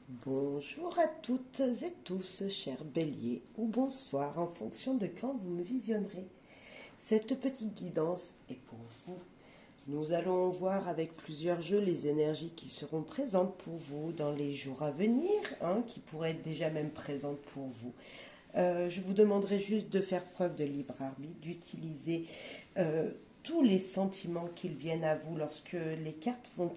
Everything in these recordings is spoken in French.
Bonjour à toutes et tous, chers béliers, ou bonsoir en fonction de quand vous me visionnerez. Cette petite guidance est pour vous. Nous allons voir avec plusieurs jeux les énergies qui seront présentes pour vous dans les jours à venir, qui pourraient être déjà même présentes pour vous. Je vous demanderai juste de faire preuve de libre arbitre, d'utiliser tous les sentiments qu'ils viennent à vous lorsque les cartes vont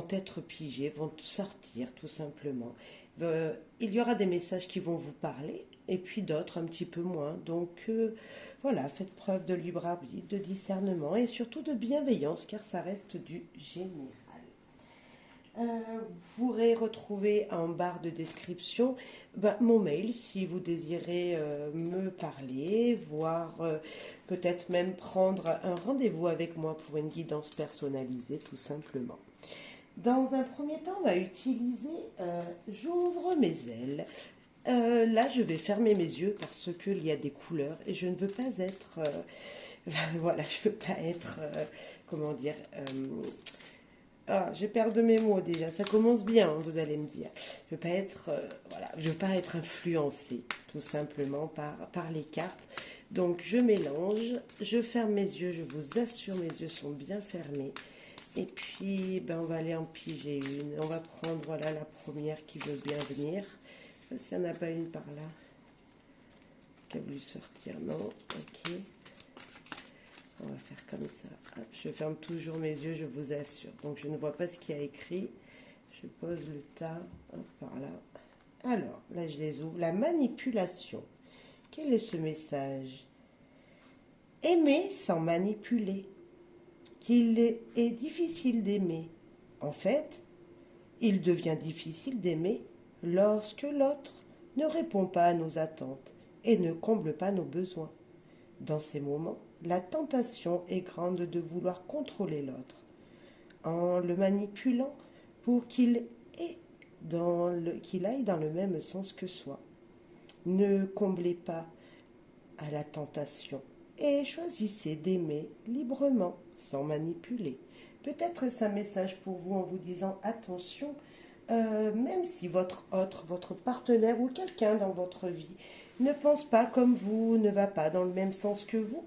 être pigés, vont sortir tout simplement. Il y aura des messages qui vont vous parler et puis d'autres un petit peu moins. Donc voilà, faites preuve de libre arbitre, de discernement et surtout de bienveillance car ça reste du général. Vous pourrez retrouver en barre de description mon mail si vous désirez me parler, voire peut-être même prendre un rendez-vous avec moi pour une guidance personnalisée tout simplement. Dans un premier temps, on va utiliser j'ouvre mes ailes. Là, je vais fermer mes yeux parce qu'il y a des couleurs et je ne veux pas être. Voilà, je ne veux pas être. Comment dire j'ai perdu mes mots déjà. Ça commence bien, vous allez me dire. Je ne veux pas être. Voilà, je veux pas être influencée tout simplement par les cartes. Donc, je mélange, je ferme mes yeux. Je vous assure, mes yeux sont bien fermés. Et puis, on va aller en piger une. On va prendre, voilà, la première qui veut bien venir. Parce qu'il n'y en a pas une par là qui a voulu sortir. Non, ok. On va faire comme ça. Hop, je ferme toujours mes yeux, je vous assure. Donc, je ne vois pas ce qu'il y a écrit. Je pose le tas, hop, par là. Alors, là, je les ouvre. La manipulation. Quel est ce message? Aimer sans manipuler. Qu'il est difficile d'aimer. En fait, il devient difficile d'aimer lorsque l'autre ne répond pas à nos attentes et ne comble pas nos besoins. Dans ces moments, la tentation est grande de vouloir contrôler l'autre en le manipulant pour qu'il aille dans le même sens que soi. Ne comblez pas à la tentation et choisissez d'aimer librement, sans manipuler. Peut-être est-ce un message pour vous en vous disant attention, même si votre autre, votre partenaire ou quelqu'un dans votre vie ne pense pas comme vous, ne va pas dans le même sens que vous,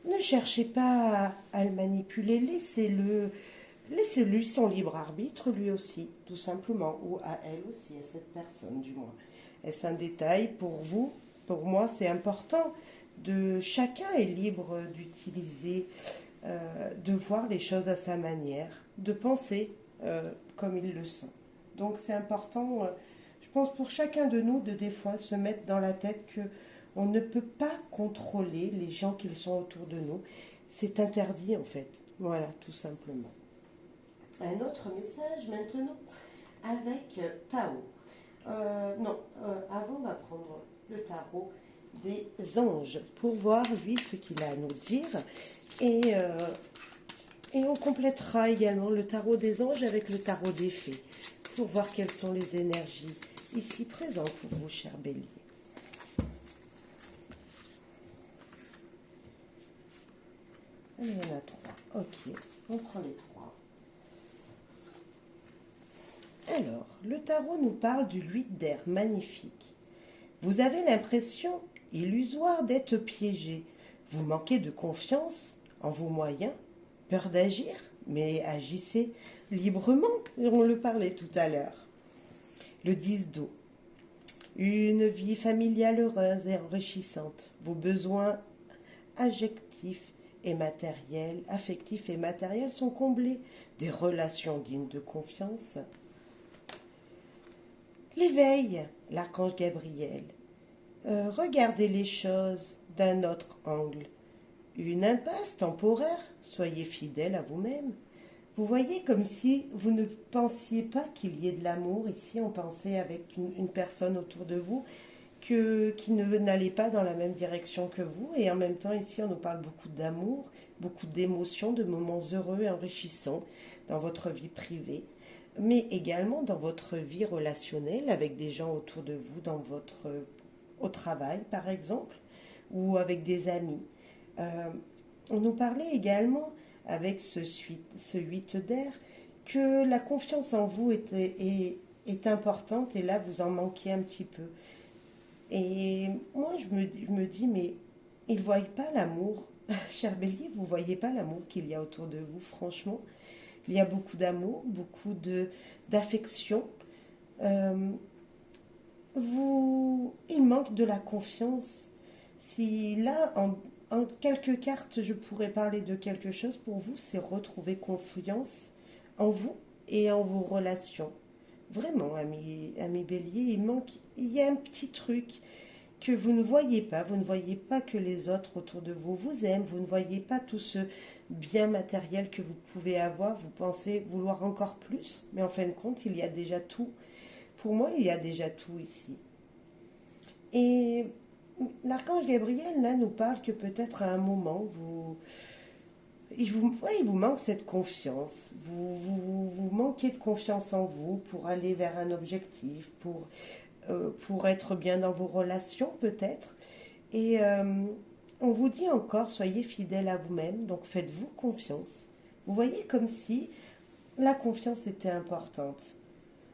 ne cherchez pas à le manipuler, laissez-lui son libre arbitre lui aussi, tout simplement, ou à elle aussi, à cette personne du moins. Est-ce un détail pour vous? Pour moi, c'est important. Chacun est libre d'utiliser, de voir les choses à sa manière, de penser comme il le sent. Donc c'est important, je pense pour chacun de nous, de des fois se mettre dans la tête que on ne peut pas contrôler les gens qui sont autour de nous. C'est interdit en fait. Voilà, tout simplement. Un autre message maintenant avec Tao. Non, avant on va prendre le tarot des anges pour voir lui ce qu'il a à nous dire et on complétera également le tarot des anges avec le tarot des fées pour voir quelles sont les énergies ici présentes pour vous, chers béliers. Il y en a 3. Ok, on prend les 3. Alors, le tarot nous parle du 8 d'air magnifique. Vous avez l'impression illusoire d'être piégé. Vous manquez de confiance en vos moyens, peur d'agir, mais agissez librement, on le parlait tout à l'heure. Le 10 d'eau. Une vie familiale heureuse et enrichissante. Vos besoins affectifs et matériels sont comblés. Des relations dignes de confiance. L'éveil, l'archange Gabriel. Regardez les choses d'un autre angle. Une impasse temporaire, soyez fidèle à vous-même. Vous voyez comme si vous ne pensiez pas qu'il y ait de l'amour. Ici, on pensait avec une personne autour de vous qui n'allait pas dans la même direction que vous. Et en même temps, ici, on nous parle beaucoup d'amour, beaucoup d'émotions, de moments heureux et enrichissants dans votre vie privée, mais également dans votre vie relationnelle avec des gens autour de vous, au travail, par exemple, ou avec des amis. On nous parlait également, avec ce 8 d'air, que la confiance en vous est est importante et là, vous en manquez un petit peu. Et moi, je me dis, mais ils ne voient pas l'amour. Cher Bélier, vous ne voyez pas l'amour qu'il y a autour de vous, franchement. Il y a beaucoup d'amour, beaucoup d'affection. Euh, il manque de la confiance. Si là, en quelques cartes, je pourrais parler de quelque chose pour vous, c'est retrouver confiance en vous et en vos relations. Vraiment, ami Bélier, il y a un petit truc que vous ne voyez pas. Vous ne voyez pas que les autres autour de vous vous aiment. Vous ne voyez pas tout ce bien matériel que vous pouvez avoir. Vous pensez vouloir encore plus, mais en fin de compte, il y a déjà tout. Pour moi, il y a déjà tout ici. Et l'archange Gabriel, là, nous parle que peut-être à un moment, il vous manque cette confiance. Vous manquez de confiance en vous pour aller vers un objectif, pour être bien dans vos relations, peut-être. Et on vous dit encore, soyez fidèle à vous-même, donc faites-vous confiance. Vous voyez comme si la confiance était importante.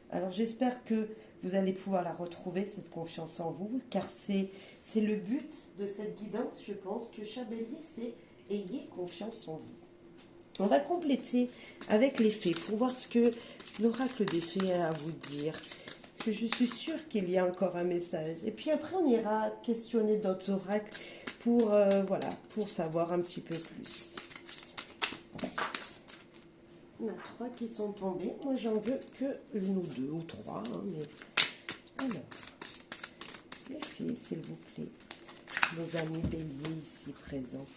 Alors j'espère que vous allez pouvoir la retrouver, cette confiance en vous, car c'est le but de cette guidance, je pense, que cher Bélier, c'est ayez confiance en vous. On va compléter avec les fées pour voir ce que l'oracle des fées a à vous dire. Parce que je suis sûre qu'il y a encore un message. Et puis après, on ira questionner d'autres oracles pour, voilà, pour savoir un petit peu plus. Il y en a 3 qui sont tombés. Moi, j'en veux que 1 ou 2 ou 3. Hein, mais... Alors, les filles, s'il vous plaît. Nos amis béliers ici présents.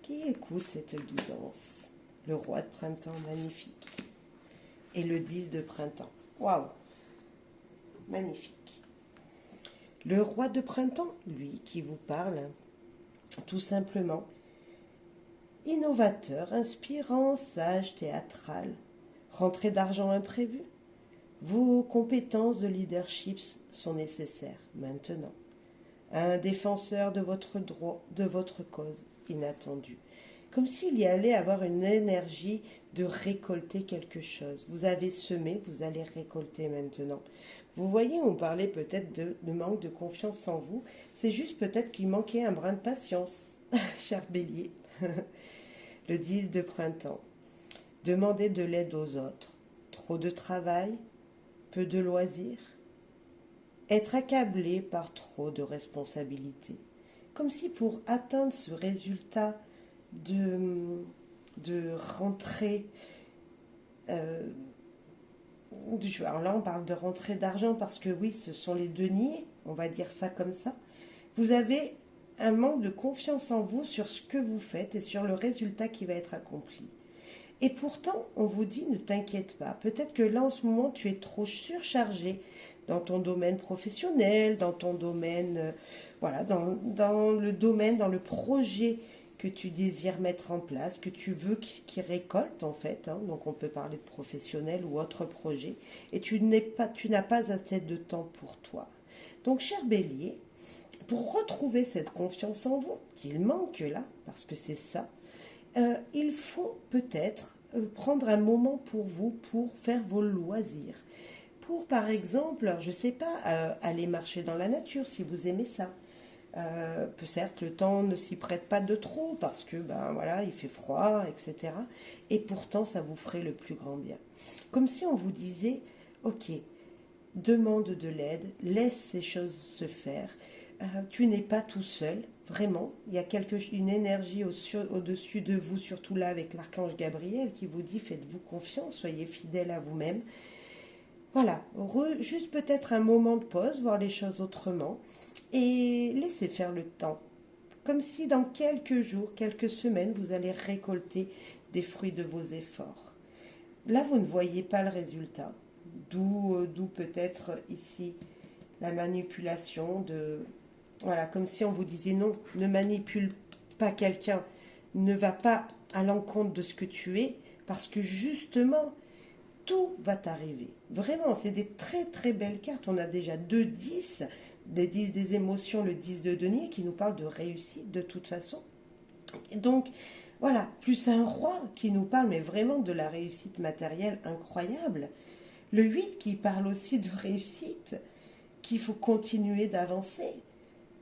Qui écoute cette guidance? Le roi de printemps, magnifique. Et le 10 de printemps. Waouh! Magnifique. Le roi de printemps, lui, qui vous parle, tout simplement, innovateur, inspirant, sage, théâtral, rentrée d'argent imprévue. Vos compétences de leadership sont nécessaires maintenant. Un défenseur de votre droit, de votre cause inattendue. Comme s'il y allait avoir une énergie de récolter quelque chose. Vous avez semé, vous allez récolter maintenant. Vous voyez, on parlait peut-être de manque de confiance en vous. C'est juste peut-être qu'il manquait un brin de patience, cher Bélier. Le 10 de printemps. Demandez de l'aide aux autres. Trop de travail, peu de loisirs. Être accablé par trop de responsabilités. Comme si pour atteindre ce résultat de rentrée, alors là on parle de rentrée d'argent parce que oui, ce sont les deniers, on va dire ça comme ça. Vous avez un manque de confiance en vous sur ce que vous faites et sur le résultat qui va être accompli. Et pourtant, on vous dit, ne t'inquiète pas. Peut-être que là, en ce moment, tu es trop surchargé dans ton domaine professionnel, dans ton domaine, voilà, dans le domaine, dans le projet que tu désires mettre en place, que tu veux qu'il récolte, en fait. Hein. Donc, on peut parler de professionnel ou autre projet. Et tu n'as pas assez de temps pour toi. Donc, cher Bélier, pour retrouver cette confiance en vous, qu'il manque là, parce que c'est ça, il faut peut-être prendre un moment pour vous, pour faire vos loisirs. Pour, par exemple, je ne sais pas, aller marcher dans la nature, si vous aimez ça. Certes, le temps ne s'y prête pas de trop, parce que, ben voilà, il fait froid, etc. Et pourtant, ça vous ferait le plus grand bien. Comme si on vous disait, ok, demande de l'aide, laisse ces choses se faire. Tu n'es pas tout seul, vraiment. Il y a une énergie au-dessus de vous, surtout là avec l'archange Gabriel qui vous dit faites-vous confiance, soyez fidèle à vous-même. Voilà, juste peut-être un moment de pause, voir les choses autrement et laissez faire le temps. Comme si dans quelques jours, quelques semaines, vous allez récolter des fruits de vos efforts. Là, vous ne voyez pas le résultat, d'où peut-être ici la manipulation de... Voilà, comme si on vous disait non, ne manipule pas quelqu'un, ne va pas à l'encontre de ce que tu es, parce que justement, tout va t'arriver. Vraiment, c'est des très très belles cartes. On a déjà 2 10, les 10 des émotions, le 10 de denier, qui nous parle de réussite de toute façon. Et donc, voilà, plus un roi qui nous parle, mais vraiment de la réussite matérielle incroyable. Le 8 qui parle aussi de réussite, qu'il faut continuer d'avancer.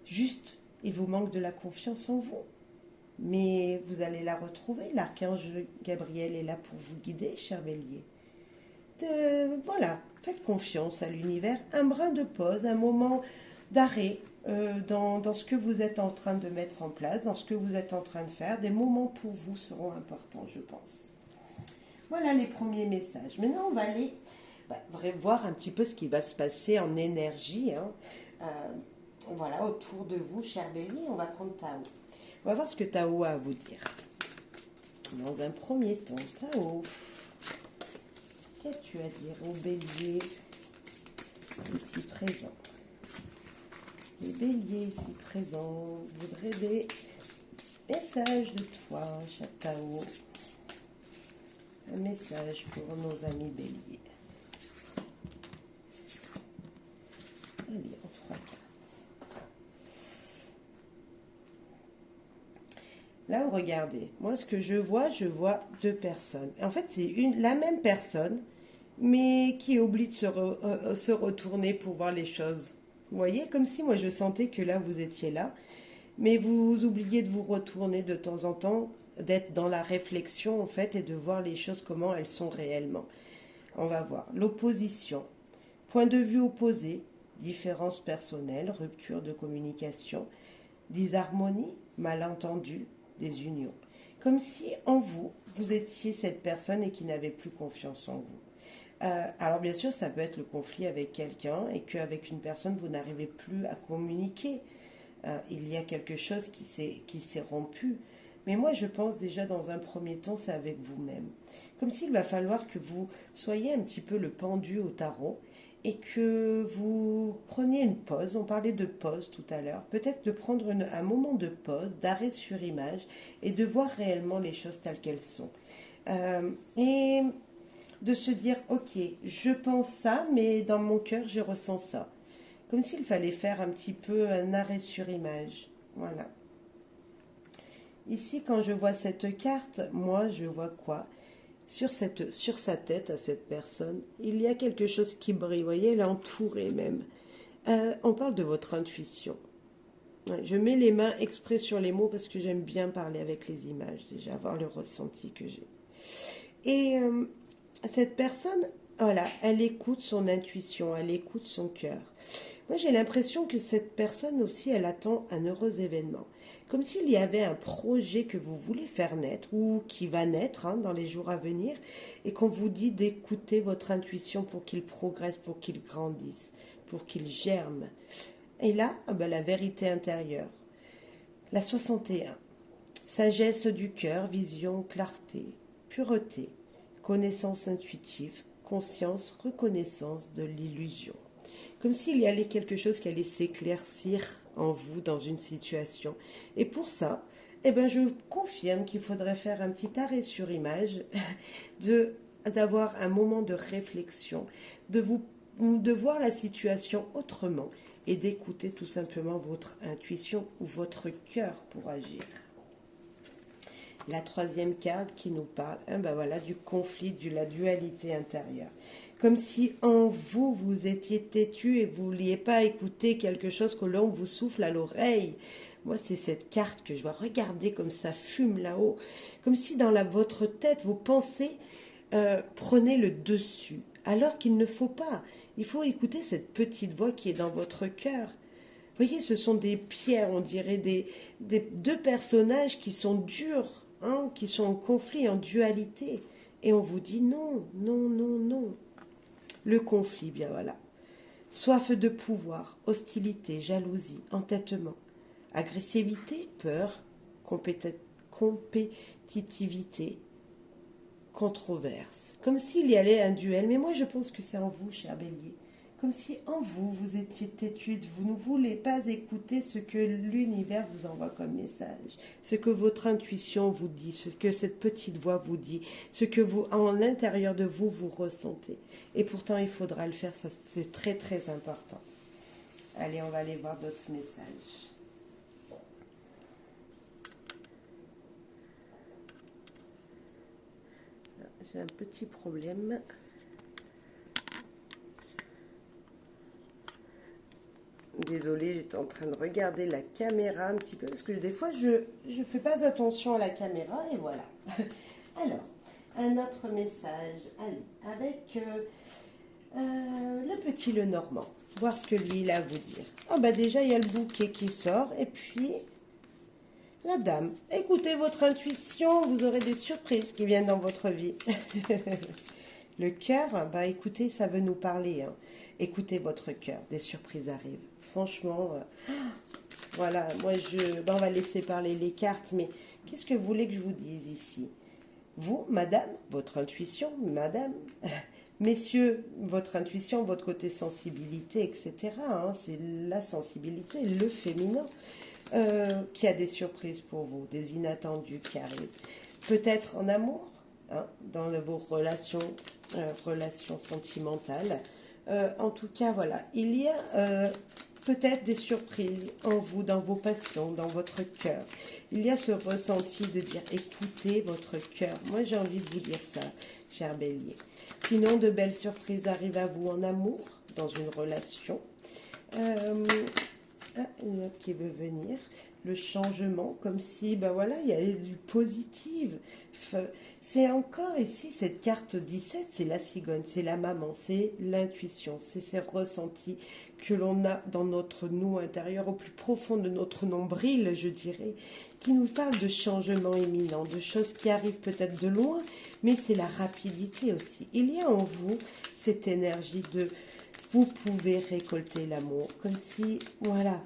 Juste, il vous manque de la confiance en vous. Mais vous allez la retrouver. L'archange Gabriel est là pour vous guider, cher bélier. Voilà, faites confiance à l'univers. Un brin de pause, un moment d'arrêt dans ce que vous êtes en train de mettre en place, dans ce que vous êtes en train de faire. Des moments pour vous seront importants, je pense. Voilà les premiers messages. Maintenant, on va aller voir un petit peu ce qui va se passer en énergie. Voilà, autour de vous, cher bélier. On va prendre Tao. On va voir ce que Tao a à vous dire. Dans un premier temps, Tao, qu'as-tu à dire au bélier ici présent? Les béliers ici présents voudraient des messages de toi, cher Tao. Un message pour nos amis béliers. Allez, en 3 cartes. Là, regardez. Moi, ce que je vois 2 personnes. En fait, c'est la même personne, mais qui oublie de se retourner pour voir les choses. Vous voyez, comme si moi, je sentais que là, vous étiez là, mais vous oubliez de vous retourner de temps en temps, d'être dans la réflexion, en fait, et de voir les choses comment elles sont réellement. On va voir. L'opposition. Point de vue opposé, différences personnelles, rupture de communication, disharmonie, malentendu, désunion. Comme si en vous, vous étiez cette personne et qui n'avait plus confiance en vous. Alors bien sûr, ça peut être le conflit avec quelqu'un et qu'avec une personne, vous n'arrivez plus à communiquer. Il y a quelque chose qui s'est rompu. Mais moi, je pense déjà dans un premier temps, c'est avec vous-même. Comme s'il va falloir que vous soyez un petit peu le pendu au tarot et que vous preniez une pause. On parlait de pause tout à l'heure. Peut-être de prendre un moment de pause, d'arrêt sur image et de voir réellement les choses telles qu'elles sont. Et de se dire, ok, je pense ça, mais dans mon cœur, je ressens ça. Comme s'il fallait faire un petit peu un arrêt sur image. Voilà. Ici, quand je vois cette carte, moi, je vois quoi? Sur sa tête à cette personne, il y a quelque chose qui brille. Vous voyez, elle est entourée même. On parle de votre intuition. Ouais, je mets les mains exprès sur les mots parce que j'aime bien parler avec les images, déjà, avoir le ressenti que j'ai. Et cette personne, voilà, elle écoute son intuition, elle écoute son cœur. Moi, j'ai l'impression que cette personne aussi, elle attend un heureux événement. Comme s'il y avait un projet que vous voulez faire naître ou qui va naître dans les jours à venir et qu'on vous dit d'écouter votre intuition pour qu'il progresse, pour qu'il grandisse, pour qu'il germe. Et là, la vérité intérieure. La 61. Sagesse du cœur, vision, clarté, pureté, connaissance intuitive, conscience, reconnaissance de l'illusion. Comme s'il y avait quelque chose qui allait s'éclaircir en vous dans une situation. Et pour ça, je confirme qu'il faudrait faire un petit arrêt sur image, d'avoir un moment de réflexion, de voir la situation autrement et d'écouter tout simplement votre intuition ou votre cœur pour agir. La 3e carte qui nous parle du conflit, de la dualité intérieure. Comme si en vous, vous étiez têtu et vous ne vouliez pas écouter quelque chose que l'on vous souffle à l'oreille. Moi, c'est cette carte que je vois. Regardez comme ça fume là-haut. Comme si dans votre tête, vos pensées prenaient le dessus. Alors qu'il ne faut pas. Il faut écouter cette petite voix qui est dans votre cœur. Vous voyez, ce sont des pierres, on dirait des 2 personnages qui sont durs, qui sont en conflit, en dualité. Et on vous dit non, non, non, non. Le conflit, bien voilà. Soif de pouvoir, hostilité, jalousie, entêtement, agressivité, peur, compétitivité, controverse. Comme s'il y allait un duel. Mais moi, je pense que c'est en vous, cher bélier. Comme si en vous, vous étiez têtu, vous ne voulez pas écouter ce que l'univers vous envoie comme message, ce que votre intuition vous dit, ce que cette petite voix vous dit, ce que vous, en l'intérieur de vous, vous ressentez. Et pourtant, il faudra le faire, ça, c'est très très important. Allez, on va aller voir d'autres messages. J'ai un petit problème. Désolée, j'étais en train de regarder la caméra un petit peu, parce que des fois, je fais pas attention à la caméra, et voilà. Alors, un autre message, allez, avec le petit Lenormand, voir ce que lui, il a à vous dire. Ah bah déjà, il y a le bouquet qui sort, et puis la dame. Écoutez votre intuition, vous aurez des surprises qui viennent dans votre vie. Le cœur, bah écoutez, ça veut nous parler, hein. Écoutez votre cœur, des surprises arrivent. Franchement, voilà, moi bah, on va laisser parler les cartes, mais qu'est-ce que vous voulez que je vous dise ici? Vous, madame, votre intuition, madame, messieurs, votre intuition, votre côté sensibilité, etc., hein, c'est la sensibilité, le féminin, qui a des surprises pour vous, des inattendus qui arrivent. Peut-être en amour, hein, dans vos relations sentimentales. En tout cas, voilà, il y a peut-être des surprises en vous, dans vos passions, dans votre cœur. Il y a ce ressenti de dire écoutez votre cœur. Moi, j'ai envie de vous dire ça, cher Bélier. Sinon, de belles surprises arrivent à vous en amour, dans une relation. Une autre qui veut venir. Le changement, comme si, ben voilà, il y a du positif. C'est encore ici, cette carte 17, c'est la cigogne, c'est la maman, c'est l'intuition, c'est ces ressentis que l'on a dans notre nous intérieur, au plus profond de notre nombril, je dirais, qui nous parle de changement imminent, de choses qui arrivent peut-être de loin, mais c'est la rapidité aussi. Il y a en vous cette énergie de vous pouvez récolter l'amour, comme si, voilà,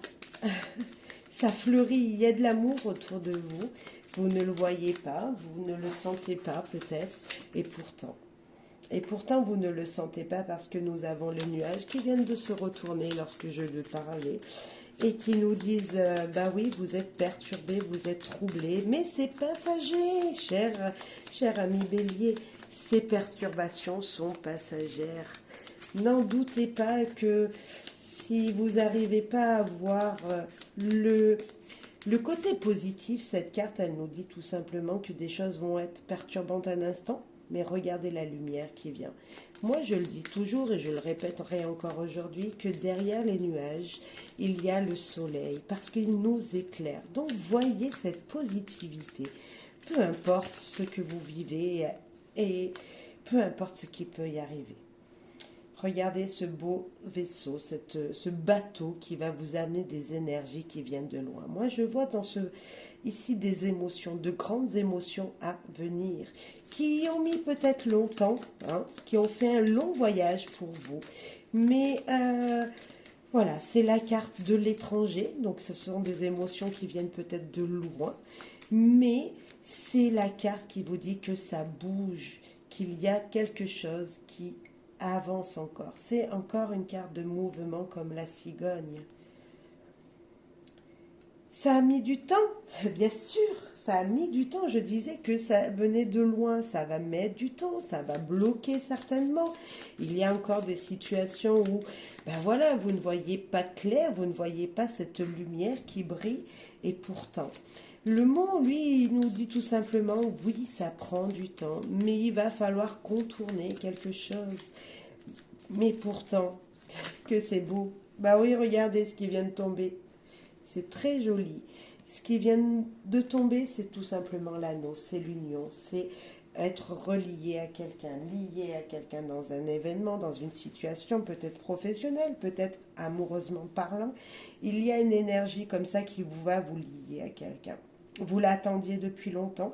ça fleurit, il y a de l'amour autour de vous, vous ne le voyez pas, vous ne le sentez pas peut-être, et pourtant vous ne le sentez pas parce que nous avons les nuages qui viennent de se retourner lorsque je veux parler, et qui nous disent, bah oui, vous êtes perturbé, vous êtes troublé, mais c'est passager, cher ami Bélier, ces perturbations sont passagères. N'en doutez pas que si vous n'arrivez pas à voir le côté positif, cette carte, elle nous dit tout simplement que des choses vont être perturbantes un instant, mais regardez la lumière qui vient. Moi, je le dis toujours et je le répéterai encore aujourd'hui, que derrière les nuages, il y a le soleil, parce qu'il nous éclaire. Donc, voyez cette positivité, peu importe ce que vous vivez et peu importe ce qui peut y arriver. Regardez ce beau vaisseau, ce bateau qui va vous amener des énergies qui viennent de loin. Moi, je vois ici des émotions, de grandes émotions à venir, qui ont mis peut-être longtemps, hein, qui ont fait un long voyage pour vous. Mais voilà, c'est la carte de l'étranger, donc ce sont des émotions qui viennent peut-être de loin, mais c'est la carte qui vous dit que ça bouge, qu'il y a quelque chose qui avance encore. C'est encore une carte de mouvement comme la cigogne. Ça a mis du temps, bien sûr, ça a mis du temps. Je disais que ça venait de loin, ça va mettre du temps, ça va bloquer certainement. Il y a encore des situations où, ben voilà, vous ne voyez pas clair, vous ne voyez pas cette lumière qui brille, et pourtant, le mot, lui, il nous dit tout simplement, oui, ça prend du temps, mais il va falloir contourner quelque chose. Mais pourtant, que c'est beau. Bah oui, regardez ce qui vient de tomber. C'est très joli. Ce qui vient de tomber, c'est tout simplement l'anneau, c'est l'union, c'est être relié à quelqu'un, lié à quelqu'un dans un événement, dans une situation peut-être professionnelle, peut-être amoureusement parlant. Il y a une énergie comme ça qui va vous lier à quelqu'un. Vous l'attendiez depuis longtemps,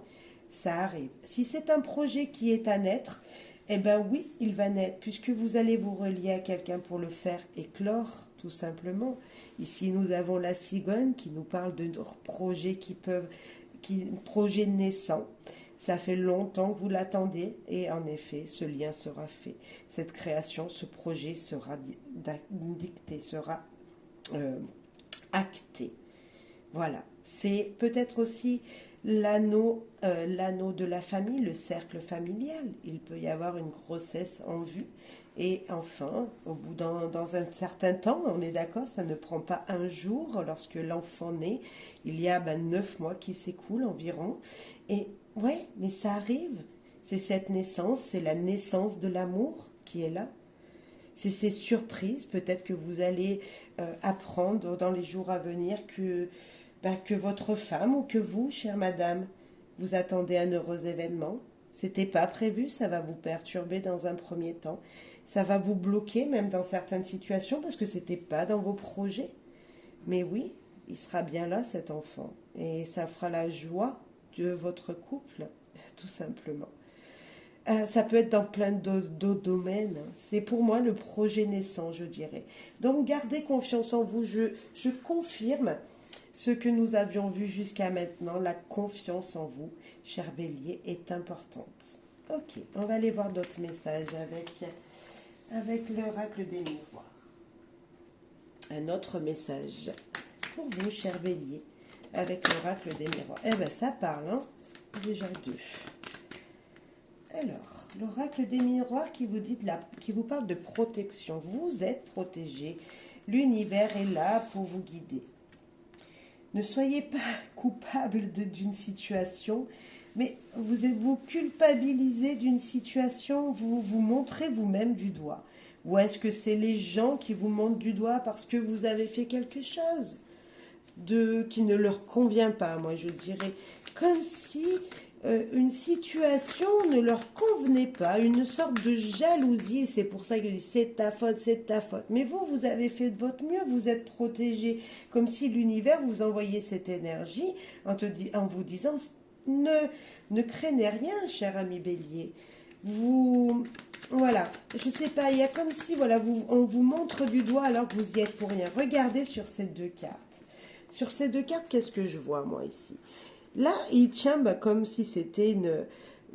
ça arrive. Si c'est un projet qui est à naître, eh bien oui, il va naître, puisque vous allez vous relier à quelqu'un pour le faire éclore, tout simplement. Ici, nous avons la cigogne qui nous parle de projets projets naissants. Ça fait longtemps que vous l'attendez, et en effet, ce lien sera fait. Cette création, ce projet sera dicté, sera acté. Voilà, c'est peut-être aussi l'anneau de la famille, le cercle familial. Il peut y avoir une grossesse en vue. Et enfin, dans un certain temps, on est d'accord, ça ne prend pas un jour lorsque l'enfant naît. Il y a 9 mois qui s'écoulent environ. Et ouais, mais ça arrive. C'est cette naissance, c'est la naissance de l'amour qui est là. C'est ces surprises, peut-être que vous allez apprendre dans les jours à venir que votre femme ou que vous, chère madame, vous attendez un heureux événement. C'était pas prévu, ça va vous perturber dans un premier temps. Ça va vous bloquer même dans certaines situations parce que c'était pas dans vos projets. Mais oui, il sera bien là cet enfant et ça fera la joie de votre couple, tout simplement. Ça peut être dans plein d'autres domaines. C'est pour moi le projet naissant, je dirais. Donc gardez confiance en vous. Je confirme ce que nous avions vu jusqu'à maintenant. La confiance en vous, cher Bélier, est importante. Ok, on va aller voir d'autres messages avec l'oracle des miroirs. Un autre message pour vous, cher Bélier, avec l'oracle des miroirs. Eh bien, ça parle, hein? Déjà deux. Alors, l'oracle des miroirs qui vous parle de protection. Vous êtes protégé. L'univers est là pour vous guider. Ne soyez pas coupable d'une situation, mais vous culpabilisez d'une situation, vous vous montrez vous-même du doigt. Ou est-ce que c'est les gens qui vous montrent du doigt parce que vous avez fait quelque chose qui ne leur convient pas, moi je dirais, comme si une situation ne leur convenait pas, une sorte de jalousie, et c'est pour ça que je dis c'est ta faute, c'est ta faute. Mais vous avez fait de votre mieux, vous êtes protégé, comme si l'univers vous envoyait cette énergie en vous disant ne craignez rien, cher ami Bélier. Voilà, je sais pas, il y a comme si on vous montre du doigt alors que vous y êtes pour rien. Regardez sur ces deux cartes. Sur ces deux cartes, qu'est-ce que je vois moi ici? Là, il tient comme si c'était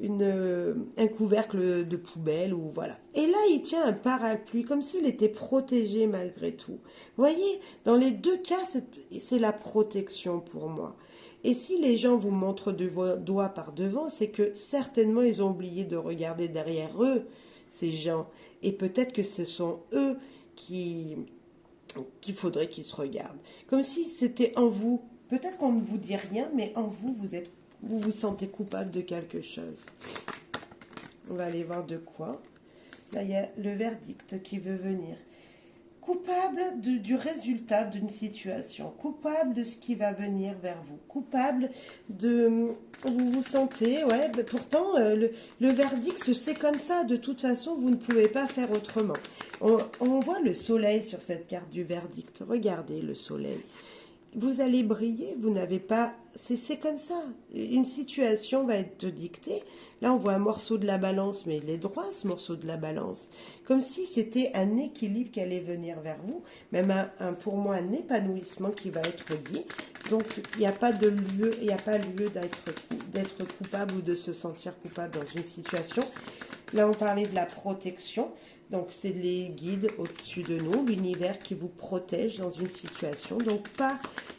un couvercle de poubelle ou voilà. Et là, il tient un parapluie comme s'il était protégé malgré tout. Vous voyez, dans les deux cas, c'est la protection pour moi. Et si les gens vous montrent du doigt par devant, c'est que certainement ils ont oublié de regarder derrière eux, ces gens. Et peut-être que ce sont eux qu'il faudrait qu'ils se regardent. Comme si c'était en vous. Peut-être qu'on ne vous dit rien, mais en vous, vous vous sentez coupable de quelque chose. On va aller voir de quoi. Là, il y a le verdict qui veut venir. Coupable du résultat d'une situation. Coupable de ce qui va venir vers vous. Coupable de... Vous vous sentez... Ouais, pourtant, le verdict, c'est comme ça. De toute façon, vous ne pouvez pas faire autrement. On voit le soleil sur cette carte du verdict. Regardez le soleil. Vous allez briller, vous n'avez pas... C'est comme ça. Une situation va être dictée. Là, on voit un morceau de la balance, mais il est droit, ce morceau de la balance. Comme si c'était un équilibre qui allait venir vers vous. Même pour moi, un épanouissement qui va être dit. Donc, il n'y a pas de lieu, il n'y a pas lieu d'être coupable ou de se sentir coupable dans une situation. Là, on parlait de la protection. Donc, c'est les guides au-dessus de nous, l'univers qui vous protège dans une situation. Donc,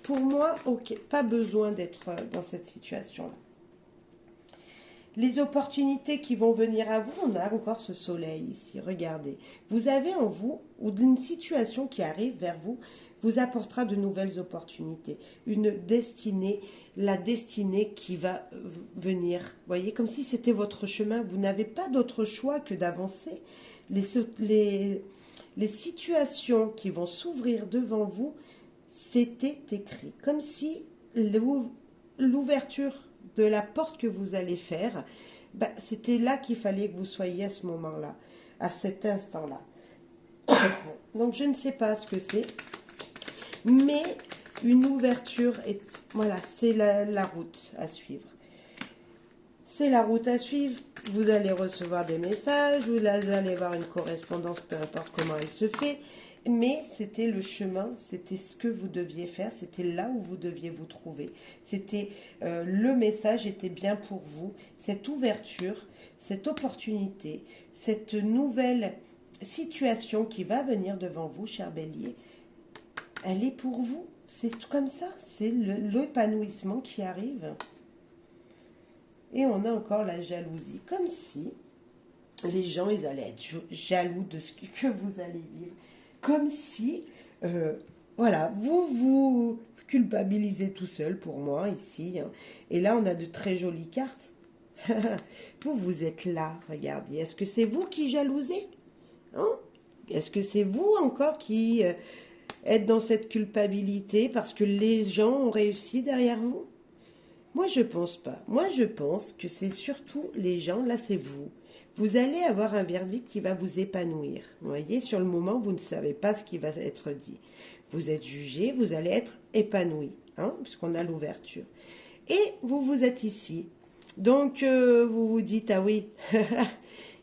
pour moi, ok, pas besoin d'être dans cette situation-là. Les opportunités qui vont venir à vous, on a encore ce soleil ici, regardez. Vous avez en vous, ou d'une situation qui arrive vers vous, vous apportera de nouvelles opportunités. Une destinée, la destinée qui va venir. Vous voyez, comme si c'était votre chemin. Vous n'avez pas d'autre choix que d'avancer. Les situations qui vont s'ouvrir devant vous, c'était écrit. Comme si l'ouverture de la porte que vous allez faire, c'était là qu'il fallait que vous soyez à ce moment-là, à cet instant-là. Donc, je ne sais pas ce que c'est, mais une ouverture, voilà, c'est la route à suivre. C'est la route à suivre. Vous allez recevoir des messages, vous allez avoir une correspondance, peu importe comment elle se fait. Mais c'était le chemin, c'était ce que vous deviez faire, c'était là où vous deviez vous trouver. C'était le message était bien pour vous. Cette ouverture, cette opportunité, cette nouvelle situation qui va venir devant vous, cher Bélier, elle est pour vous. C'est tout comme ça, c'est l'épanouissement qui arrive. Et on a encore la jalousie, comme si les gens, ils allaient être jaloux de ce que vous allez vivre. Comme si, voilà, vous culpabilisez tout seul pour moi, ici. Hein. Et là, on a de très jolies cartes. Vous êtes là, regardez. Est-ce que c'est vous qui jalousez? Hein? Est-ce que c'est vous encore qui êtes dans cette culpabilité parce que les gens ont réussi derrière vous? Moi, je pense pas. Moi, je pense que c'est surtout les gens, là, c'est vous. Vous allez avoir un verdict qui va vous épanouir. Vous voyez, sur le moment, vous ne savez pas ce qui va être dit. Vous êtes jugé, vous allez être épanoui, hein, puisqu'on a l'ouverture. Et vous êtes ici. Donc, vous vous dites, ah oui, ils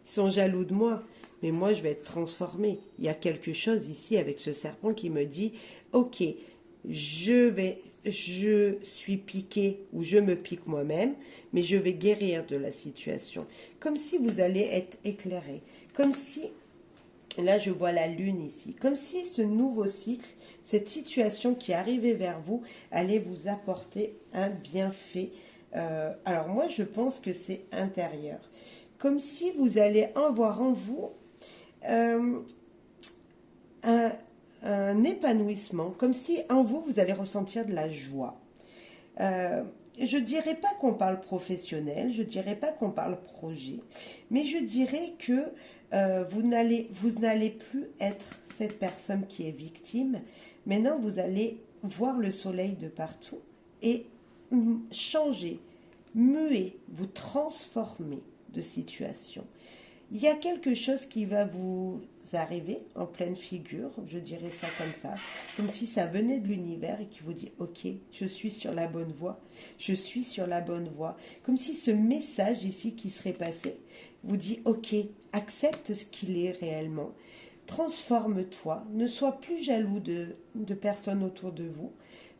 sont jaloux de moi. Mais moi, je vais être transformée. Il y a quelque chose ici avec ce serpent qui me dit, ok, je suis piqué ou je me pique moi-même, mais je vais guérir de la situation. Comme si vous allez être éclairé. Comme si, là je vois la lune ici, comme si ce nouveau cycle, cette situation qui arrivait vers vous, allait vous apporter un bienfait. Alors moi je pense que c'est intérieur. Comme si vous allez avoir en vous euh, un, un épanouissement, comme si en vous, vous allez ressentir de la joie. Je ne dirais pas qu'on parle professionnel, je ne dirais pas qu'on parle projet, mais je dirais que vous n'allez plus être cette personne qui est victime. Maintenant, vous allez voir le soleil de partout et changer, muer, vous transformer de situation. Il y a quelque chose qui va vous arriver en pleine figure, je dirais ça comme si ça venait de l'univers et qui vous dit ok, je suis sur la bonne voie, je suis sur la bonne voie. Comme si ce message ici qui serait passé vous dit ok, accepte ce qu'il est réellement, transforme-toi, ne sois plus jaloux de personnes autour de vous,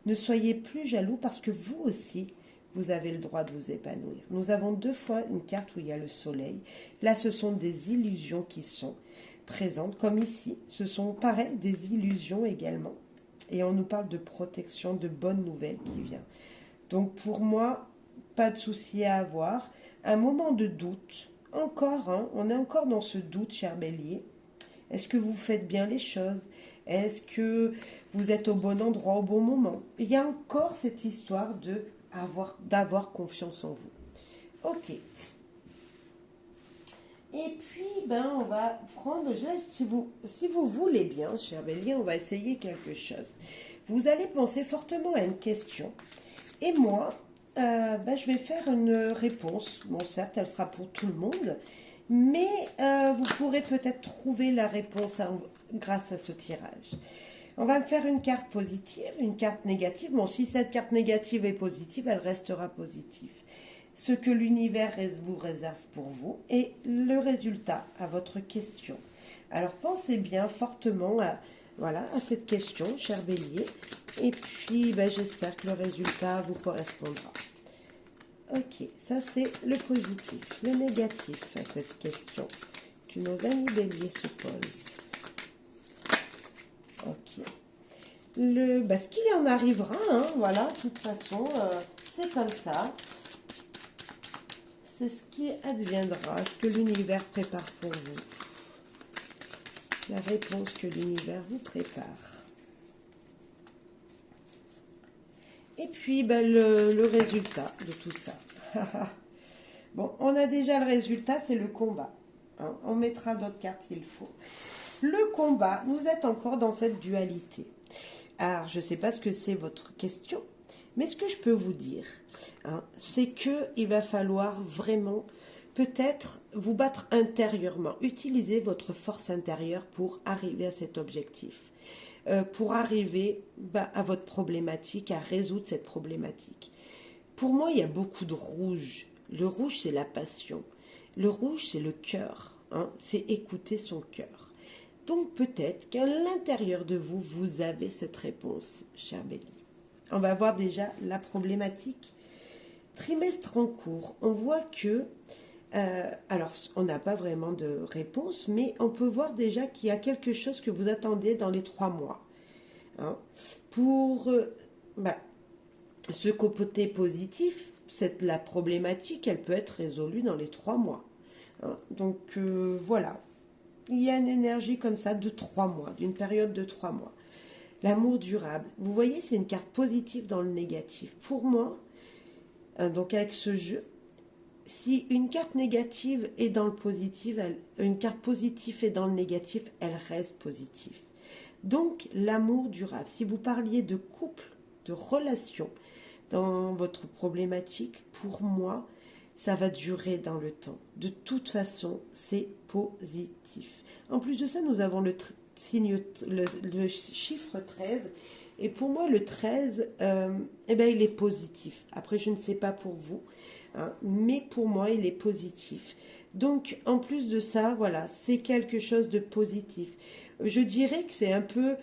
ne soyez plus jaloux parce que vous aussi, vous avez le droit de vous épanouir. Nous avons deux fois une carte où il y a le soleil. Là, ce sont des illusions qui sont présentes, comme ici. Ce sont, pareil, des illusions également. Et on nous parle de protection, de bonnes nouvelles qui vient. Donc, pour moi, pas de souci à avoir. Un moment de doute, encore, hein, on est encore dans ce doute, cher Bélier. Est-ce que vous faites bien les choses? Est-ce que vous êtes au bon endroit au bon moment? Il y a encore cette histoire d'avoir confiance en vous. Ok. Et puis, on va prendre, si vous voulez bien, cher Bélier, on va essayer quelque chose. Vous allez penser fortement à une question. Et moi, je vais faire une réponse. Bon, certes, elle sera pour tout le monde. Mais vous pourrez peut-être trouver la réponse grâce à ce tirage. On va me faire une carte positive, une carte négative. Bon, si cette carte négative est positive, elle restera positive. Ce que l'univers vous réserve pour vous et le résultat à votre question. Alors pensez bien fortement à cette question, cher Bélier. Et puis j'espère que le résultat vous correspondra. Ok, ça c'est le positif. Le négatif à cette question que nos amis Béliers se posent. Ok. Ce qu'il en arrivera, hein, voilà, de toute façon, c'est comme ça. C'est ce qui adviendra, ce que l'univers prépare pour vous. La réponse que l'univers vous prépare. Et puis, le résultat de tout ça. Bon, on a déjà le résultat, c'est le combat. Hein, on mettra d'autres cartes s'il faut. Le combat, vous êtes encore dans cette dualité. Alors, je ne sais pas ce que c'est votre question, mais ce que je peux vous dire, hein, c'est qu'il va falloir vraiment peut-être vous battre intérieurement, utiliser votre force intérieure pour arriver à cet objectif, pour arriver à votre problématique, à résoudre cette problématique. Pour moi, il y a beaucoup de rouge. Le rouge, c'est la passion. Le rouge, c'est le cœur. Hein, c'est écouter son cœur. Donc peut-être qu'à l'intérieur de vous, vous avez cette réponse, cher Bélier. On va voir déjà la problématique. Trimestre en cours, on voit que, alors on n'a pas vraiment de réponse, mais on peut voir déjà qu'il y a quelque chose que vous attendez dans les 3 mois. Hein, pour ce côté positif, la problématique, elle peut être résolue dans les 3 mois. Hein, donc voilà. Il y a une énergie comme ça de 3 mois, d'une période de 3 mois. L'amour durable. Vous voyez, c'est une carte positive dans le négatif. Pour moi, donc avec ce jeu, si une carte négative est dans le positif, une carte positive est dans le négatif, elle reste positive. Donc, l'amour durable. Si vous parliez de couple, de relation dans votre problématique, pour moi, ça va durer dans le temps. De toute façon, c'est positif. En plus de ça, nous avons le chiffre 13. Et pour moi, le 13, eh ben, il est positif. Après, je ne sais pas pour vous, hein, mais pour moi, il est positif. Donc, en plus de ça, voilà, c'est quelque chose de positif. Je dirais que c'est un peu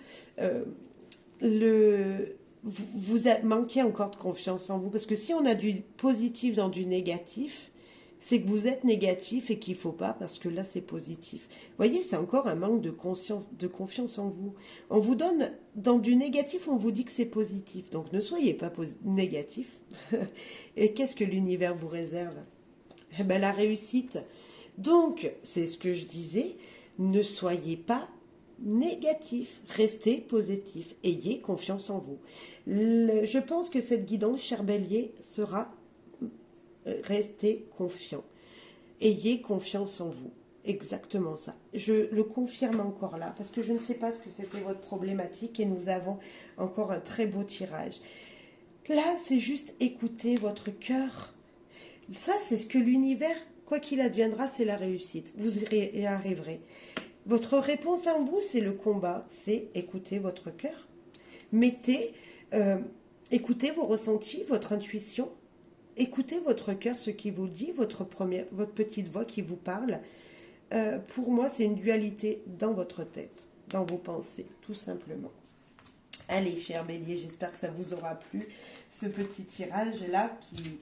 le... Vous manquez encore de confiance en vous, parce que si on a du positif dans du négatif, c'est que vous êtes négatif et qu'il ne faut pas, parce que là, c'est positif. Vous voyez, c'est encore un manque de confiance en vous. On vous donne, dans du négatif, on vous dit que c'est positif. Donc, ne soyez pas négatif. Et qu'est-ce que l'univers vous réserve? Eh bien, la réussite. Donc, c'est ce que je disais, ne soyez pas négatif, restez positif, ayez confiance en vous. Je pense que cette guidance, cher Bélier, sera restez confiant. Ayez confiance en vous. Exactement ça. Je le confirme encore là, parce que je ne sais pas ce que c'était votre problématique et nous avons encore un très beau tirage. Là, c'est juste écouter votre cœur. Ça, c'est ce que l'univers, quoi qu'il adviendra, c'est la réussite. Vous y arriverez. Votre réponse en vous, c'est le combat, c'est écouter votre cœur. Écoutez vos ressentis, votre intuition. Écoutez votre cœur, ce qui vous dit, votre petite voix qui vous parle. Pour moi, c'est une dualité dans votre tête, dans vos pensées, tout simplement. Allez, cher Bélier, j'espère que ça vous aura plu, ce petit tirage-là qui...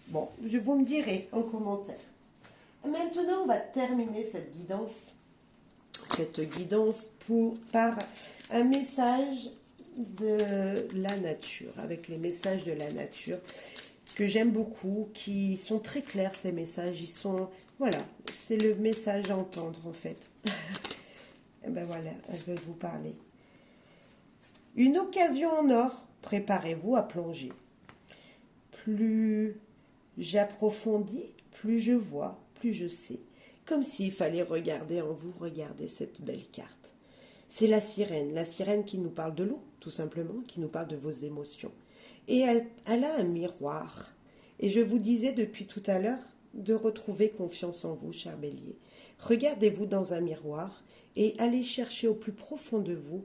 Bon, vous me direz en commentaire. Maintenant, on va terminer cette guidance par un message de la nature, avec les messages de la nature que j'aime beaucoup, qui sont très clairs, ces messages. Ils sont, voilà, c'est le message à entendre en fait. Et ben voilà, je vais vous parler. Une occasion en or, préparez-vous à plonger. Plus j'approfondis, plus je vois, plus je sais. Comme s'il fallait regarder en vous, regardez cette belle carte. C'est la sirène qui nous parle de l'eau, tout simplement, qui nous parle de vos émotions. Et elle a un miroir. Et je vous disais depuis tout à l'heure de retrouver confiance en vous, cher Bélier. Regardez-vous dans un miroir et allez chercher au plus profond de vous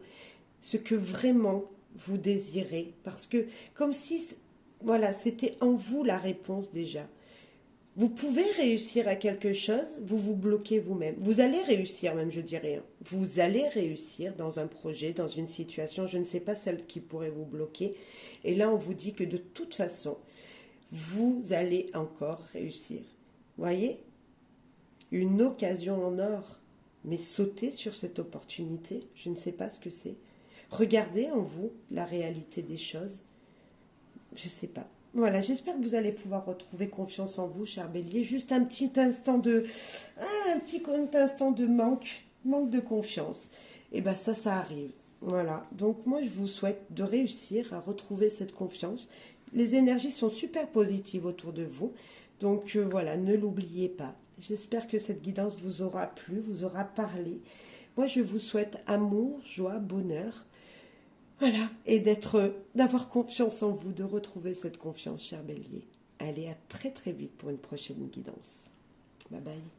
ce que vraiment vous désirez. Parce que comme si, voilà, c'était en vous la réponse déjà. Vous pouvez réussir à quelque chose, vous vous bloquez vous-même. Vous allez réussir, même je dirais. Hein. Vous allez réussir dans un projet, dans une situation, je ne sais pas celle qui pourrait vous bloquer. Et là, on vous dit que de toute façon, vous allez encore réussir. Voyez? Une occasion en or. Mais sautez sur cette opportunité, je ne sais pas ce que c'est. Regardez en vous la réalité des choses. Je ne sais pas. Voilà, j'espère que vous allez pouvoir retrouver confiance en vous, cher Bélier. Juste un petit instant de manque de confiance. Et bien ça arrive. Voilà, donc moi je vous souhaite de réussir à retrouver cette confiance. Les énergies sont super positives autour de vous. Donc voilà, ne l'oubliez pas. J'espère que cette guidance vous aura plu, vous aura parlé. Moi je vous souhaite amour, joie, bonheur. Voilà, et d'avoir confiance en vous, de retrouver cette confiance, cher Bélier. Allez, à très très vite pour une prochaine guidance. Bye bye.